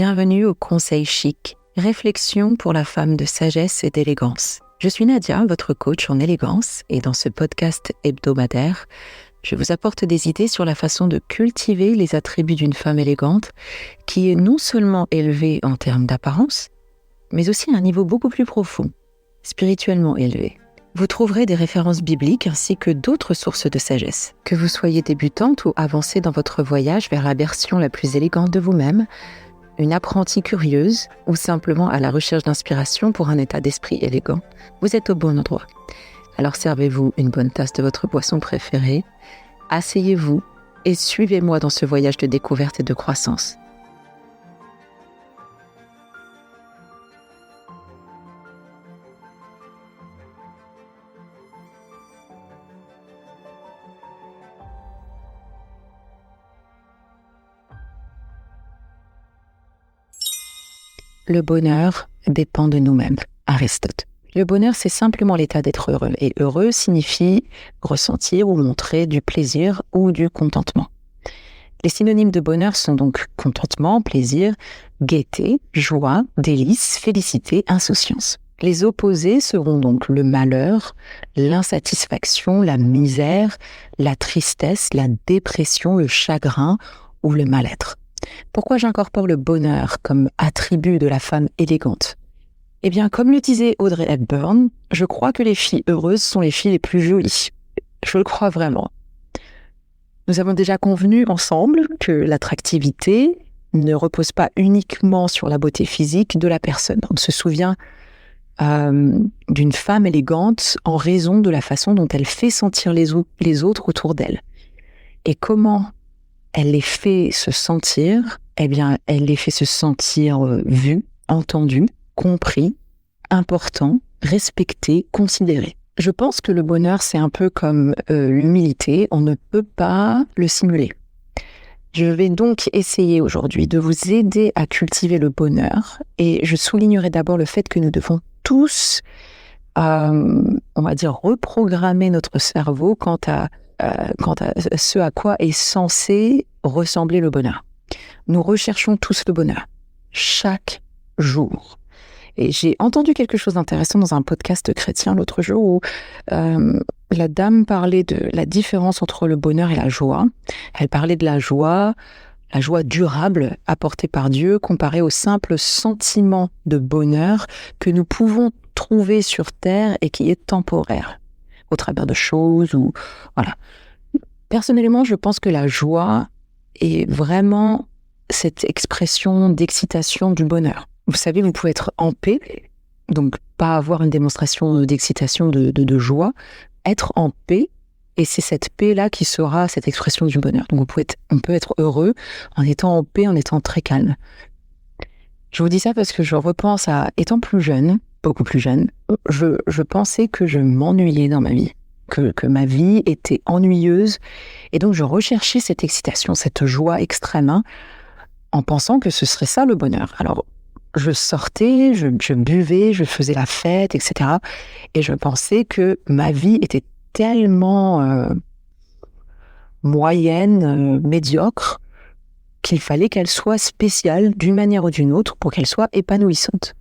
Bienvenue au Conseil Chic, réflexion pour la femme de sagesse et d'élégance. Je suis Nadia, votre coach en élégance, et dans ce podcast hebdomadaire, je vous apporte des idées sur la façon de cultiver les attributs d'une femme élégante qui est non seulement élevée en termes d'apparence, mais aussi à un niveau beaucoup plus profond, spirituellement élevé. Vous trouverez des références bibliques ainsi que d'autres sources de sagesse. Que vous soyez débutante ou avancée dans votre voyage vers la version la plus élégante de vous-même, une apprentie curieuse ou simplement à la recherche d'inspiration pour un état d'esprit élégant, vous êtes au bon endroit. Alors servez-vous une bonne tasse de votre boisson préférée, asseyez-vous et suivez-moi dans ce voyage de découverte et de croissance. Le bonheur dépend de nous-mêmes. Aristote. Le bonheur, c'est simplement l'état d'être heureux. Et heureux signifie ressentir ou montrer du plaisir ou du contentement. Les synonymes de bonheur sont donc contentement, plaisir, gaieté, joie, délice, félicité, insouciance. Les opposés seront donc le malheur, l'insatisfaction, la misère, la tristesse, la dépression, le chagrin ou le mal-être. Pourquoi j'incorpore le bonheur comme attribut de la femme élégante ? Eh bien, comme le disait Audrey Hepburn, je crois que les filles heureuses sont les filles les plus jolies. Je le crois vraiment. Nous avons déjà convenu ensemble que l'attractivité ne repose pas uniquement sur la beauté physique de la personne. On se souvient d'une femme élégante en raison de la façon dont elle fait sentir les autres autour d'elle. Et comment elle les fait se sentir, eh bien, elle les fait se sentir vus, entendus, compris, importants, respectés, considérés. Je pense que le bonheur, c'est un peu comme l'humilité, on ne peut pas le simuler. Je vais donc essayer aujourd'hui de vous aider à cultiver le bonheur et je soulignerai d'abord le fait que nous devons tous, on va dire, reprogrammer notre cerveau quant à ce à quoi est censé ressembler le bonheur. Nous recherchons tous le bonheur, chaque jour. Et j'ai entendu quelque chose d'intéressant dans un podcast chrétien l'autre jour où la dame parlait de la différence entre le bonheur et la joie. Elle parlait de la joie durable apportée par Dieu comparée au simple sentiment de bonheur que nous pouvons trouver sur terre et qui est temporaire, au travers de choses ou voilà. Personnellement, je pense que la joie est vraiment cette expression d'excitation du bonheur. Vous savez, vous pouvez être en paix, donc pas avoir une démonstration d'excitation, de joie, être en paix, et c'est cette paix-là qui sera cette expression du bonheur. Donc on peut être heureux en étant en paix, en étant très calme. Je vous dis ça parce que je repense à étant plus jeune, beaucoup plus jeune, je pensais que je m'ennuyais dans ma vie, que ma vie était ennuyeuse, et donc je recherchais cette excitation, cette joie extrême, en pensant que ce serait ça le bonheur. Alors, je sortais, je buvais, je faisais la fête, etc. Et je pensais que ma vie était tellement moyenne, médiocre, qu'il fallait qu'elle soit spéciale d'une manière ou d'une autre pour qu'elle soit épanouissante.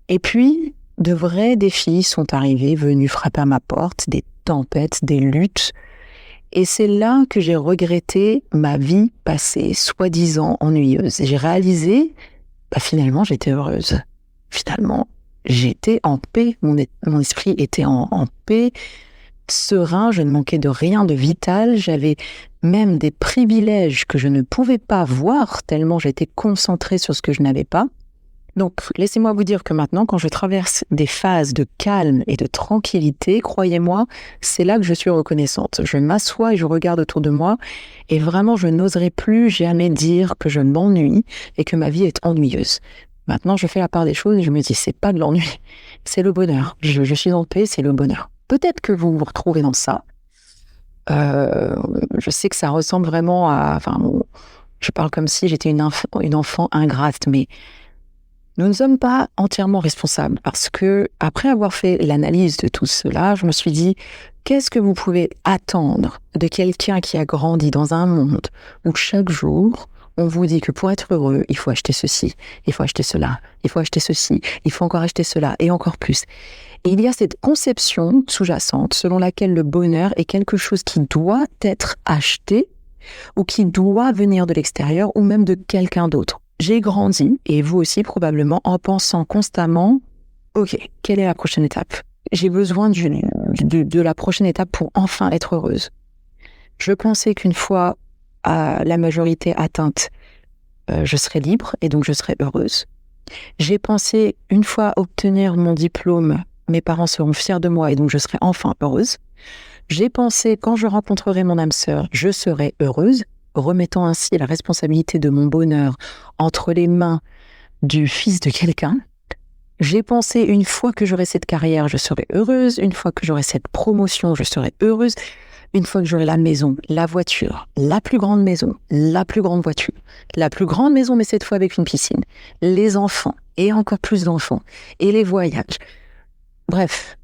Et puis, de vrais défis sont arrivés, venus frapper à ma porte, des tempêtes, des luttes. Et c'est là que j'ai regretté ma vie passée, soi-disant ennuyeuse. Et j'ai réalisé, finalement, j'étais heureuse. Finalement, j'étais en paix. Mon esprit était en paix, serein, je ne manquais de rien de vital. J'avais même des privilèges que je ne pouvais pas voir, tellement j'étais concentrée sur ce que je n'avais pas. Donc, laissez-moi vous dire que maintenant, quand je traverse des phases de calme et de tranquillité, croyez-moi, c'est là que je suis reconnaissante. Je m'assois et je regarde autour de moi et vraiment, je n'oserais plus jamais dire que je m'ennuie et que ma vie est ennuyeuse. Maintenant, je fais la part des choses et je me dis, c'est pas de l'ennui, c'est le bonheur. Je suis en paix, c'est le bonheur. Peut-être que vous vous retrouvez dans ça. Je sais que ça ressemble vraiment à... je parle comme si j'étais une enfant ingrate, mais... Nous ne sommes pas entièrement responsables parce que, après avoir fait l'analyse de tout cela, je me suis dit, qu'est-ce que vous pouvez attendre de quelqu'un qui a grandi dans un monde où chaque jour, On vous dit que pour être heureux, il faut acheter ceci, il faut acheter cela, il faut acheter ceci, il faut encore acheter cela et encore plus. Et il y a cette conception sous-jacente selon laquelle le bonheur est quelque chose qui doit être acheté ou qui doit venir de l'extérieur ou même de quelqu'un d'autre. J'ai grandi, et vous aussi probablement, en pensant constamment « Ok, quelle est la prochaine étape ? J'ai besoin de la prochaine étape pour enfin être heureuse. » Je pensais qu'une fois la majorité atteinte, je serais libre et donc je serais heureuse. J'ai pensé, une fois obtenir mon diplôme, mes parents seront fiers de moi et donc je serai enfin heureuse. J'ai pensé, quand je rencontrerai mon âme sœur, je serai heureuse, remettant ainsi la responsabilité de mon bonheur entre les mains du fils de quelqu'un. J'ai pensé, une fois que j'aurai cette carrière, je serai heureuse. Une fois que j'aurai cette promotion, je serai heureuse. Une fois que j'aurai la maison, la voiture, la plus grande maison, la plus grande voiture, la plus grande maison, mais cette fois avec une piscine, les enfants, et encore plus d'enfants, et les voyages. Bref,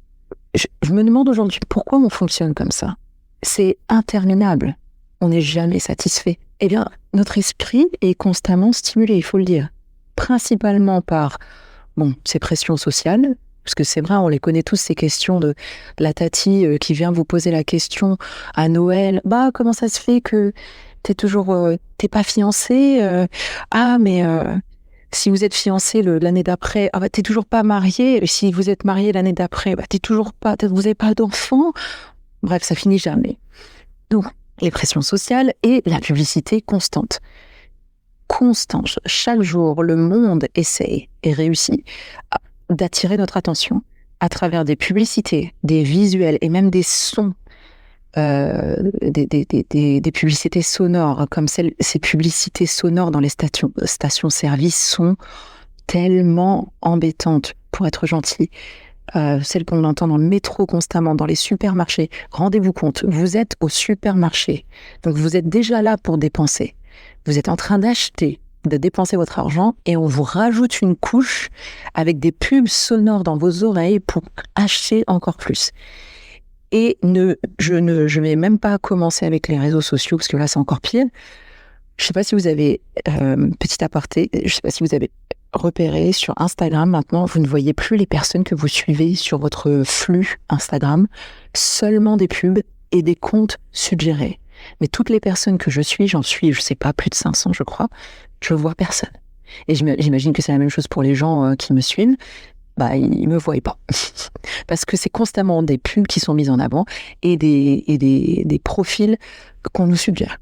je me demande aujourd'hui pourquoi on fonctionne comme ça. C'est interminable. On n'est jamais satisfait. Eh bien, notre esprit est constamment stimulé, il faut le dire. Principalement par, ces pressions sociales, parce que c'est vrai, on les connaît tous, ces questions de la tati qui vient vous poser la question à Noël. Comment ça se fait que t'es pas fiancé si vous êtes fiancé l'année d'après, t'es toujours pas marié. Et si vous êtes marié l'année d'après, vous n'avez pas d'enfant. Bref, ça finit jamais. Donc, les pressions sociales et la publicité constante. Chaque jour, le monde essaye et réussit d'attirer notre attention à travers des publicités, des visuels et même des sons, des publicités sonores, comme ces publicités sonores dans les stations-service sont tellement embêtantes, pour être gentil. Celles qu'on entend dans le métro constamment, dans les supermarchés. Rendez-vous compte, vous êtes au supermarché, donc vous êtes déjà là pour dépenser. Vous êtes en train de dépenser votre argent et on vous rajoute une couche avec des pubs sonores dans vos oreilles pour acheter encore plus. Et je vais même pas commencer avec les réseaux sociaux parce que là c'est encore pire. Je sais pas si vous avez, petit aparté, je sais pas si vous avez repéré sur Instagram maintenant, vous ne voyez plus les personnes que vous suivez sur votre flux Instagram, seulement des pubs et des comptes suggérés. Mais toutes les personnes que je suis, j'en suis, je sais pas, plus de 500 je crois, je vois personne. Et j'imagine que c'est la même chose pour les gens qui me suivent, ils me voient pas. Parce que c'est constamment des pubs qui sont mises en avant et des profils qu'on nous suggère.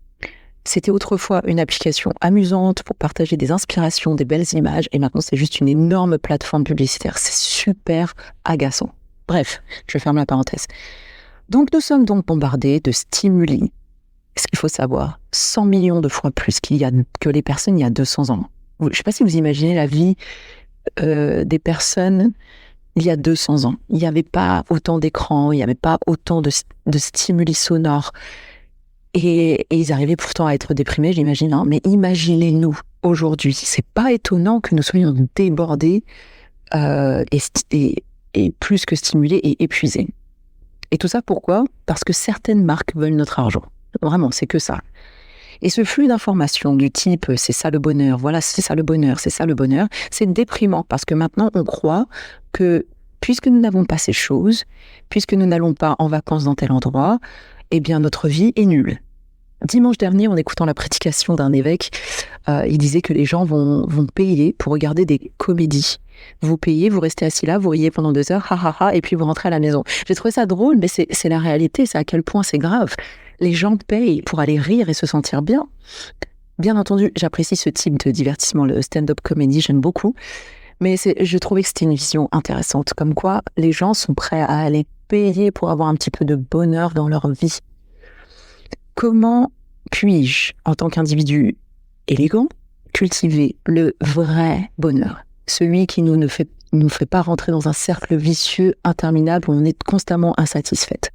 C'était autrefois une application amusante pour partager des inspirations, des belles images, et maintenant c'est juste une énorme plateforme publicitaire. C'est super agaçant. Bref, je ferme la parenthèse. Donc nous sommes donc bombardés de stimuli. Ce qu'il faut savoir, 100 millions de fois plus que les personnes il y a 200 ans. Je ne sais pas si vous imaginez la vie des personnes il y a 200 ans. Il n'y avait pas autant d'écrans, il n'y avait pas autant de stimuli sonores. Et ils arrivaient pourtant à être déprimés, j'imagine. Mais imaginez-nous aujourd'hui. C'est pas étonnant que nous soyons débordés et plus que stimulés et épuisés. Et tout ça pourquoi ? Parce que certaines marques veulent notre argent. Vraiment, c'est que ça. Et ce flux d'informations du type « c'est ça le bonheur, voilà, c'est ça le bonheur, c'est ça le bonheur », c'est déprimant parce que maintenant on croit que puisque nous n'avons pas ces choses, puisque nous n'allons pas en vacances dans tel endroit, eh bien notre vie est nulle. Dimanche dernier, en écoutant la prédication d'un évêque, il disait que les gens vont payer pour regarder des comédies. Vous payez, vous restez assis là, vous riez pendant 2 heures, et puis vous rentrez à la maison. J'ai trouvé ça drôle, mais c'est la réalité, c'est à quel point c'est grave. Les gens payent pour aller rire et se sentir bien. Bien entendu, j'apprécie ce type de divertissement, le stand-up comedy, j'aime beaucoup. Mais je trouvais que c'était une vision intéressante, comme quoi les gens sont prêts à aller payer pour avoir un petit peu de bonheur dans leur vie. Comment puis-je, en tant qu'individu élégant, cultiver le vrai bonheur ? Celui qui nous fait pas rentrer dans un cercle vicieux interminable où on est constamment insatisfaite.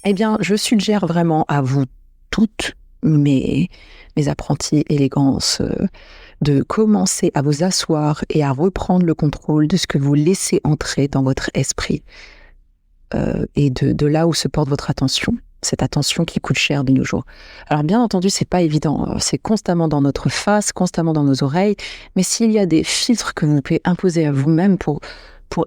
Eh bien, je suggère vraiment à vous toutes, mes apprentis élégances, de commencer à vous asseoir et à reprendre le contrôle de ce que vous laissez entrer dans votre esprit et de là où se porte votre attention. cette attention qui coûte cher de nos jours. Alors bien entendu, c'est pas évident, c'est constamment dans notre face, constamment dans nos oreilles, mais s'il y a des filtres que vous pouvez imposer à vous-même pour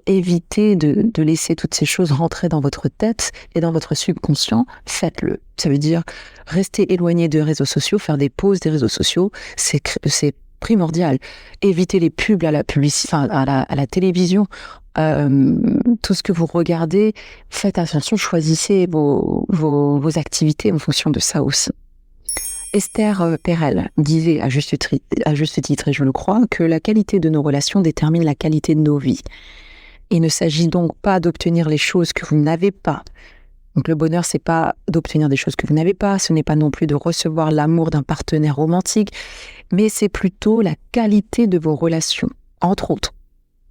éviter de laisser toutes ces choses rentrer dans votre tête et dans votre subconscient, faites-le. Ça veut dire rester éloigné des réseaux sociaux, faire des pauses des réseaux sociaux, c'est primordial. Évitez les pubs à la publicité, à la télévision, tout ce que vous regardez, faites attention, choisissez vos activités en fonction de ça aussi. Esther Perel disait à juste titre, et je le crois, que la qualité de nos relations détermine la qualité de nos vies. Il ne s'agit donc pas d'obtenir les choses que vous n'avez pas. Donc le bonheur, c'est pas d'obtenir des choses que vous n'avez pas, ce n'est pas non plus de recevoir l'amour d'un partenaire romantique, mais c'est plutôt la qualité de vos relations, entre autres.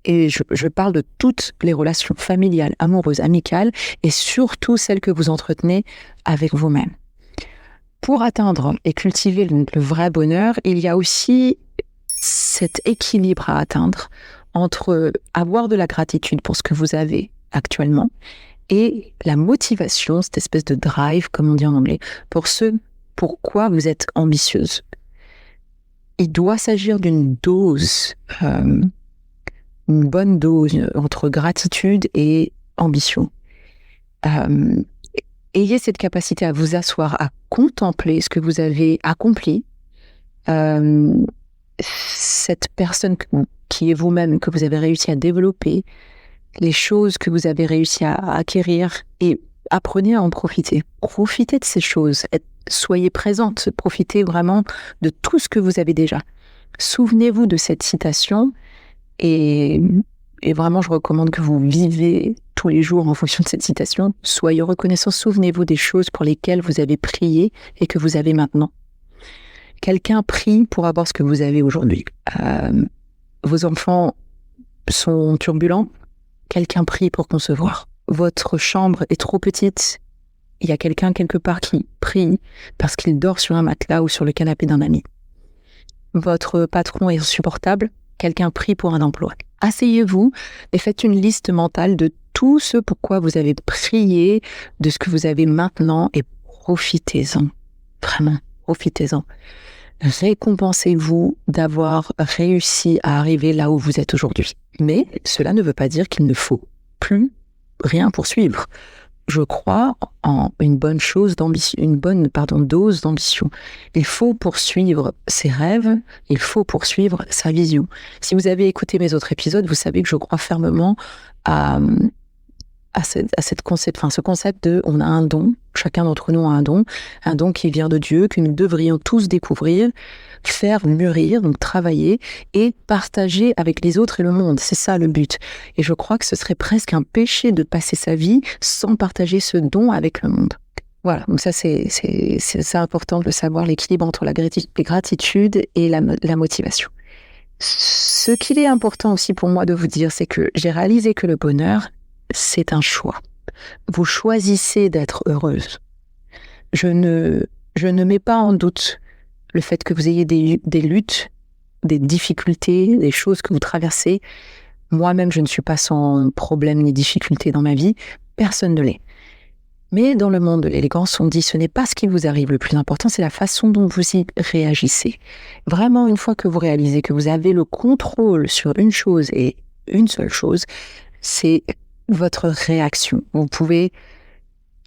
Et je parle de toutes les relations familiales, amoureuses, amicales, et surtout celles que vous entretenez avec vous-même. Pour atteindre et cultiver le vrai bonheur, il y a aussi cet équilibre à atteindre entre avoir de la gratitude pour ce que vous avez actuellement et la motivation, cette espèce de drive, comme on dit en anglais, pour ce pourquoi vous êtes ambitieuse. Il doit s'agir d'une dose, une bonne dose entre gratitude et ambition. Ayez cette capacité à vous asseoir, à contempler ce que vous avez accompli, cette personne qui est vous-même, que vous avez réussi à développer, les choses que vous avez réussi à acquérir, et apprenez à en profiter. Profitez de ces choses, soyez présente, profitez vraiment de tout ce que vous avez déjà. Souvenez-vous de cette citation et vraiment je recommande que vous vivez tous les jours en fonction de cette citation. Soyez reconnaissant, souvenez-vous des choses pour lesquelles vous avez prié et que vous avez maintenant. Quelqu'un prie pour avoir ce que vous avez aujourd'hui. Vos enfants sont turbulents, quelqu'un prie pour concevoir. Votre chambre est trop petite, il y a quelqu'un quelque part qui prie parce qu'il dort sur un matelas ou sur le canapé d'un ami. Votre patron est insupportable, quelqu'un prie pour un emploi. Asseyez-vous et faites une liste mentale de tout ce pourquoi vous avez prié, de ce que vous avez maintenant, et profitez-en. Vraiment, profitez-en. Récompensez-vous d'avoir réussi à arriver là où vous êtes aujourd'hui. Mais cela ne veut pas dire qu'il ne faut plus rien poursuivre. Je crois en une bonne dose d'ambition. Il faut poursuivre ses rêves, il faut poursuivre sa vision. Si vous avez écouté mes autres épisodes, vous savez que je crois fermement à ce concept de on a un don, chacun d'entre nous a un don qui vient de Dieu, que nous devrions tous découvrir, faire mûrir, donc travailler et partager avec les autres et le monde. C'est ça le but. Et je crois que ce serait presque un péché de passer sa vie sans partager ce don avec le monde. Voilà, donc ça c'est important de le savoir, l'équilibre entre la gratitude et la motivation. Ce qu'il est important aussi pour moi de vous dire, c'est que j'ai réalisé que le bonheur, c'est un choix. Vous choisissez d'être heureuse. Je ne mets pas en doute le fait que vous ayez des luttes, des difficultés, des choses que vous traversez. Moi-même, je ne suis pas sans problème ni difficulté dans ma vie. Personne ne l'est. Mais dans le monde de l'élégance, on dit ce n'est pas ce qui vous arrive le plus important, c'est la façon dont vous y réagissez. Vraiment, une fois que vous réalisez que vous avez le contrôle sur une chose et une seule chose, c'est votre réaction. Vous pouvez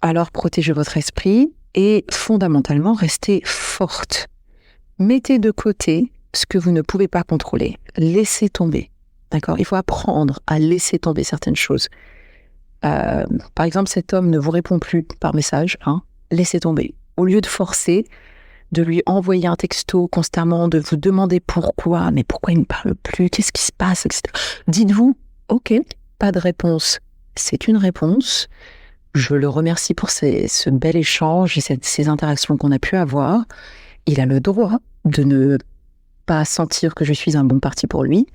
alors protéger votre esprit et fondamentalement rester forte. Mettez de côté ce que vous ne pouvez pas contrôler. Laissez tomber. D'accord ? Il faut apprendre à laisser tomber certaines choses. Par exemple, cet homme ne vous répond plus par message. Laissez tomber. Au lieu de forcer, de lui envoyer un texto constamment, de vous demander pourquoi, mais pourquoi il ne me parle plus, qu'est-ce qui se passe, etc. Dites-vous, ok, pas de réponse. C'est une réponse. Je le remercie pour ce bel échange et ces interactions qu'on a pu avoir. Il a le droit de ne pas sentir que je suis un bon parti pour lui.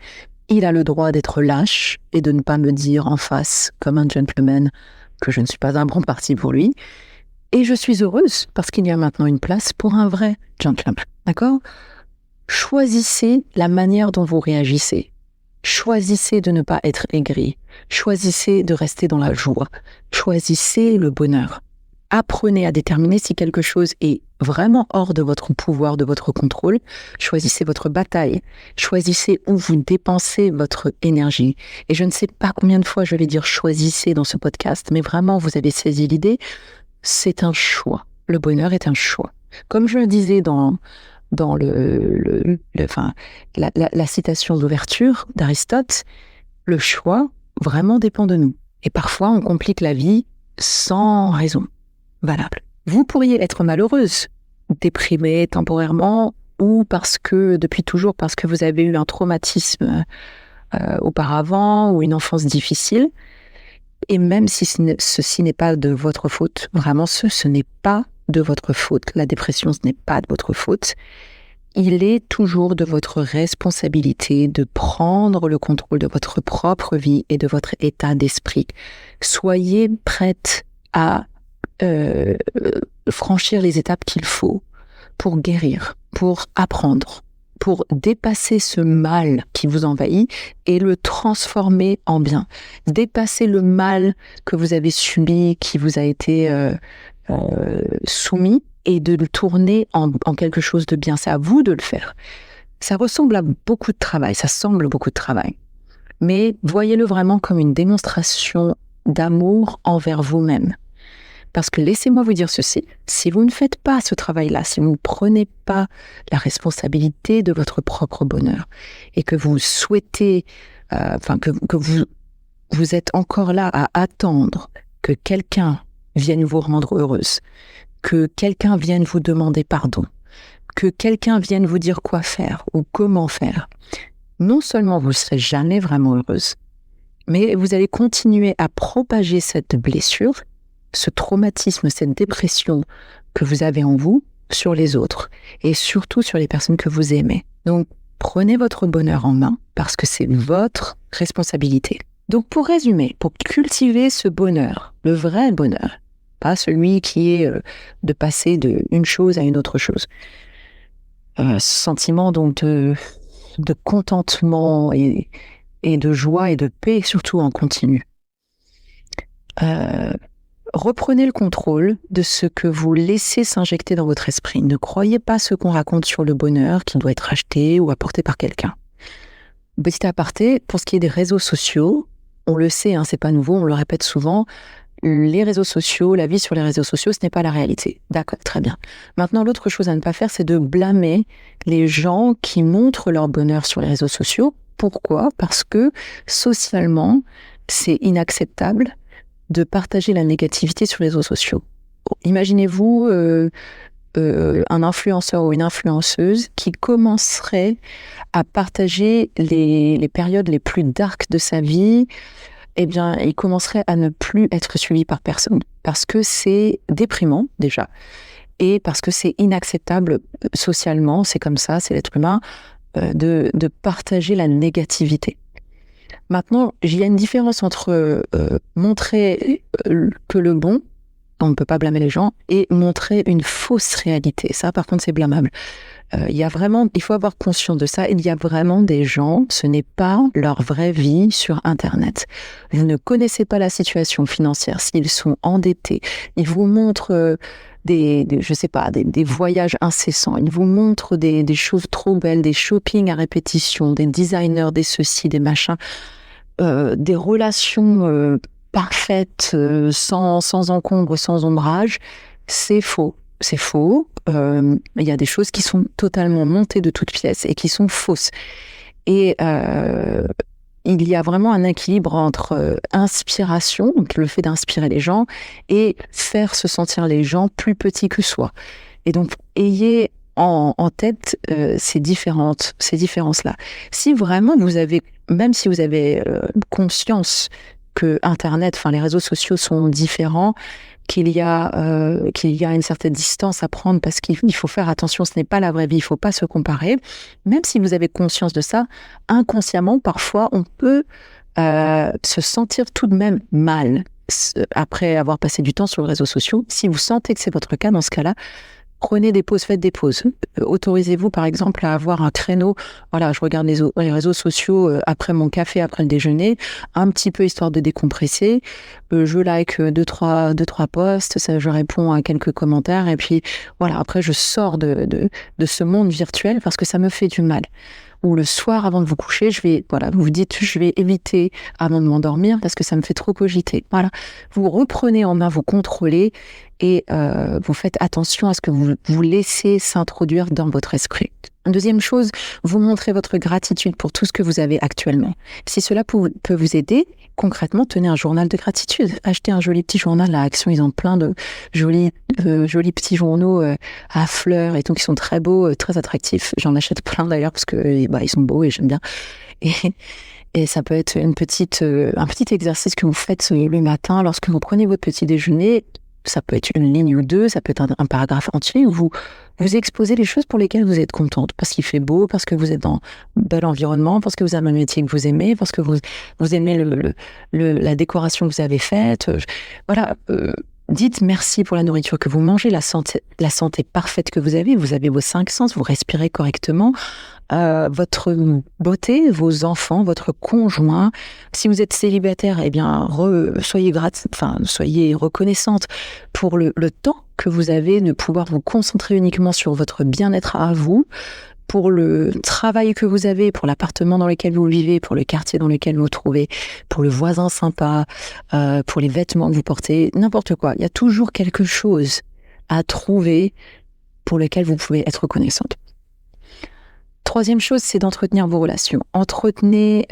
Il a le droit d'être lâche et de ne pas me dire en face, comme un gentleman, que je ne suis pas un bon parti pour lui. Et je suis heureuse parce qu'il y a maintenant une place pour un vrai gentleman. D'accord ? Choisissez la manière dont vous réagissez. Choisissez de ne pas être aigri. Choisissez de rester dans la joie. Choisissez le bonheur. Apprenez à déterminer si quelque chose est vraiment hors de votre pouvoir, de votre contrôle. Choisissez votre bataille. Choisissez où vous dépensez votre énergie. Et je ne sais pas combien de fois je vais dire choisissez dans ce podcast, mais vraiment, vous avez saisi l'idée. C'est un choix. Le bonheur est un choix. Comme je le disais dans la citation d'ouverture d'Aristote, le choix vraiment dépend de nous. Et parfois, on complique la vie sans raison valable. Vous pourriez être malheureuse, déprimée temporairement, ou parce que vous avez eu un traumatisme auparavant, ou une enfance difficile. Et même si ceci n'est pas de votre faute, vraiment ce n'est pas de votre faute. La dépression, ce n'est pas de votre faute. Il est toujours de votre responsabilité de prendre le contrôle de votre propre vie et de votre état d'esprit. Soyez prête à franchir les étapes qu'il faut pour guérir, pour apprendre, pour dépasser ce mal qui vous envahit et le transformer en bien. Dépasser le mal que vous avez subi, qui vous a été soumis, et de le tourner en quelque chose de bien. C'est à vous de le faire. Ça ressemble à beaucoup de travail, ça semble beaucoup de travail. Mais voyez-le vraiment comme une démonstration d'amour envers vous-même. Parce que laissez-moi vous dire ceci, si vous ne faites pas ce travail-là, si vous ne prenez pas la responsabilité de votre propre bonheur et que vous souhaitez, que vous êtes encore là à attendre que quelqu'un vienne vous rendre heureuse, que quelqu'un vienne vous demander pardon, que quelqu'un vienne vous dire quoi faire ou comment faire, non seulement vous ne serez jamais vraiment heureuse, mais vous allez continuer à propager cette blessure, ce traumatisme, cette dépression que vous avez en vous sur les autres et surtout sur les personnes que vous aimez. Donc, prenez votre bonheur en main parce que c'est votre responsabilité. Donc, pour résumer, pour cultiver ce bonheur, le vrai bonheur, pas celui qui est de passer d'une chose à une autre chose, sentiment donc de contentement et de joie et de paix, surtout en continu. Reprenez le contrôle de ce que vous laissez s'injecter dans votre esprit. Ne croyez pas ce qu'on raconte sur le bonheur qui doit être acheté ou apporté par quelqu'un. Petit aparté, pour ce qui est des réseaux sociaux, on le sait, c'est pas nouveau, on le répète souvent, les réseaux sociaux, la vie sur les réseaux sociaux, ce n'est pas la réalité. D'accord, très bien. Maintenant, l'autre chose à ne pas faire, c'est de blâmer les gens qui montrent leur bonheur sur les réseaux sociaux. Pourquoi ? Parce que socialement, c'est inacceptable de partager la négativité sur les réseaux sociaux. Imaginez-vous un influenceur ou une influenceuse qui commencerait à partager les périodes les plus dark de sa vie. Eh bien, il commencerait à ne plus être suivi par personne. Parce que c'est déprimant, déjà, et parce que c'est inacceptable socialement, c'est comme ça, c'est l'être humain, de partager la négativité. Maintenant, il y a une différence entre montrer que le bon, on ne peut pas blâmer les gens, et montrer une fausse réalité. Ça, par contre, c'est blâmable. Il faut avoir conscience de ça. Il y a vraiment des gens, ce n'est pas leur vraie vie sur Internet. Vous ne connaissez pas la situation financière, s'ils sont endettés. Ils vous montrent des voyages incessants. Ils vous montrent des choses trop belles, des shoppings à répétition, des designers, des ceci, des machins, des relations parfaites, sans encombre, sans ombrage. C'est faux. C'est faux. Il y a des choses qui sont totalement montées de toutes pièces et qui sont fausses. Et il y a vraiment un équilibre entre inspiration, donc le fait d'inspirer les gens, et faire se sentir les gens plus petits que soi. Et donc, ayez en tête ces différences-là. Si vraiment même si vous avez conscience que Internet, les réseaux sociaux sont différents, qu'il y a une certaine distance à prendre parce qu'il faut faire attention, ce n'est pas la vraie vie, il ne faut pas se comparer. Même si vous avez conscience de ça, inconsciemment, parfois, on peut se sentir tout de même mal après avoir passé du temps sur les réseaux sociaux. Si vous sentez que c'est votre cas, dans ce cas-là, Prenez des pauses, faites des pauses. Autorisez-vous, par exemple, à avoir un créneau. Voilà, je regarde les réseaux sociaux après mon café, après le déjeuner, un petit peu histoire de décompresser. Je like deux, trois posts, ça, je réponds à quelques commentaires, et puis voilà, après je sors de ce monde virtuel parce que ça me fait du mal. Ou le soir, avant de vous coucher, vous vous dites, je vais éviter avant de m'endormir parce que ça me fait trop cogiter. Voilà. Vous reprenez en main, vous contrôlez et vous faites attention à ce que vous laissez s'introduire dans votre esprit. Deuxième chose, vous montrez votre gratitude pour tout ce que vous avez actuellement. Si cela peut vous aider, concrètement, tenez un journal de gratitude. Achetez un joli petit journal à Action. Ils ont plein de jolis petits journaux à fleurs et tout qui sont très beaux, très attractifs. J'en achète plein d'ailleurs parce que ils sont beaux et j'aime bien. Et ça peut être un petit exercice que vous faites le matin lorsque vous prenez votre petit déjeuner. Ça peut être une ligne ou deux, ça peut être un paragraphe entier où vous exposez les choses pour lesquelles vous êtes contente, parce qu'il fait beau, parce que vous êtes dans un bel environnement, parce que vous avez un métier que vous aimez, parce que vous aimez la décoration que vous avez faite. Voilà, dites merci pour la nourriture que vous mangez, la santé parfaite que vous avez vos 5 sens, vous respirez correctement. Votre beauté, vos enfants, votre conjoint. Si vous êtes célibataire, eh bien, soyez reconnaissante pour le temps que vous avez de pouvoir vous concentrer uniquement sur votre bien-être à vous, pour le travail que vous avez, pour l'appartement dans lequel vous vivez, pour le quartier dans lequel vous vous trouvez, pour le voisin sympa, pour les vêtements que vous portez, n'importe quoi. Il y a toujours quelque chose à trouver pour lequel vous pouvez être reconnaissante. Troisième chose, c'est d'entretenir vos relations. Entretenez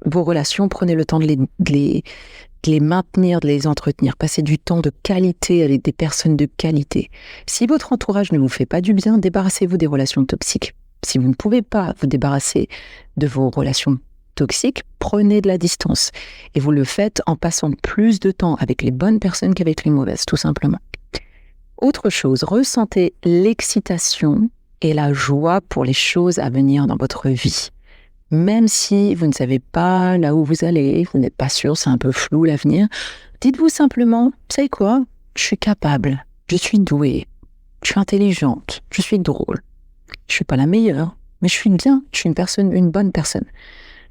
vos relations, prenez le temps de les maintenir, de les entretenir. Passez du temps de qualité avec des personnes de qualité. Si votre entourage ne vous fait pas du bien, débarrassez-vous des relations toxiques. Si vous ne pouvez pas vous débarrasser de vos relations toxiques, prenez de la distance. Et vous le faites en passant plus de temps avec les bonnes personnes qu'avec les mauvaises, tout simplement. Autre chose, ressentez l'excitation et la joie pour les choses à venir dans votre vie. Même si vous ne savez pas là où vous allez, vous n'êtes pas sûr, c'est un peu flou l'avenir, dites-vous simplement, vous savez quoi, je suis capable, je suis douée, je suis intelligente, je suis drôle, je suis pas la meilleure, mais je suis bien, je suis une bonne personne.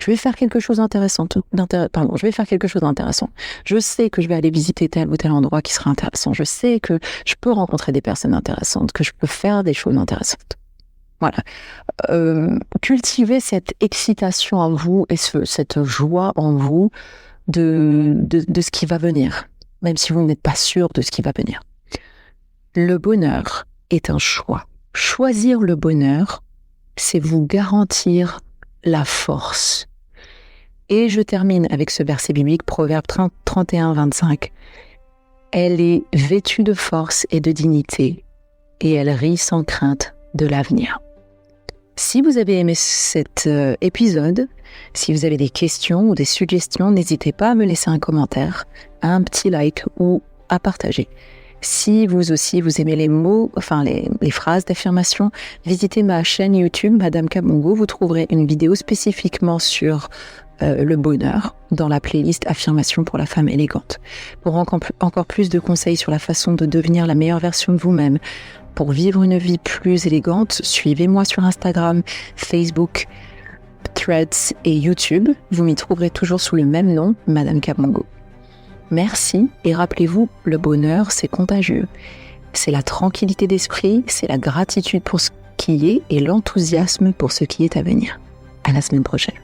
Je vais faire quelque chose d'intéressant. Je sais que je vais aller visiter tel ou tel endroit qui sera intéressant. Je sais que je peux rencontrer des personnes intéressantes, que je peux faire des choses intéressantes. Voilà. Cultivez cette excitation en vous et cette joie en vous de ce qui va venir, même si vous n'êtes pas sûr de ce qui va venir. Le bonheur est un choix. Choisir le bonheur, c'est vous garantir la force. Et je termine avec ce verset biblique, Proverbe 31-25. Elle est vêtue de force et de dignité, et elle rit sans crainte de l'avenir. Si vous avez aimé cet épisode, si vous avez des questions ou des suggestions, n'hésitez pas à me laisser un commentaire, un petit like ou à partager. Si vous aussi, vous aimez les mots, les phrases d'affirmation, visitez ma chaîne YouTube, Madame Kabongo. Vous trouverez une vidéo spécifiquement sur le bonheur dans la playlist Affirmation pour la femme élégante. Pour encore plus de conseils sur la façon de devenir la meilleure version de vous-même, pour vivre une vie plus élégante, suivez-moi sur Instagram, Facebook, Threads et YouTube. Vous m'y trouverez toujours sous le même nom, Madame Kabongo. Merci et rappelez-vous, le bonheur, c'est contagieux. C'est la tranquillité d'esprit, c'est la gratitude pour ce qui est et l'enthousiasme pour ce qui est à venir. À la semaine prochaine.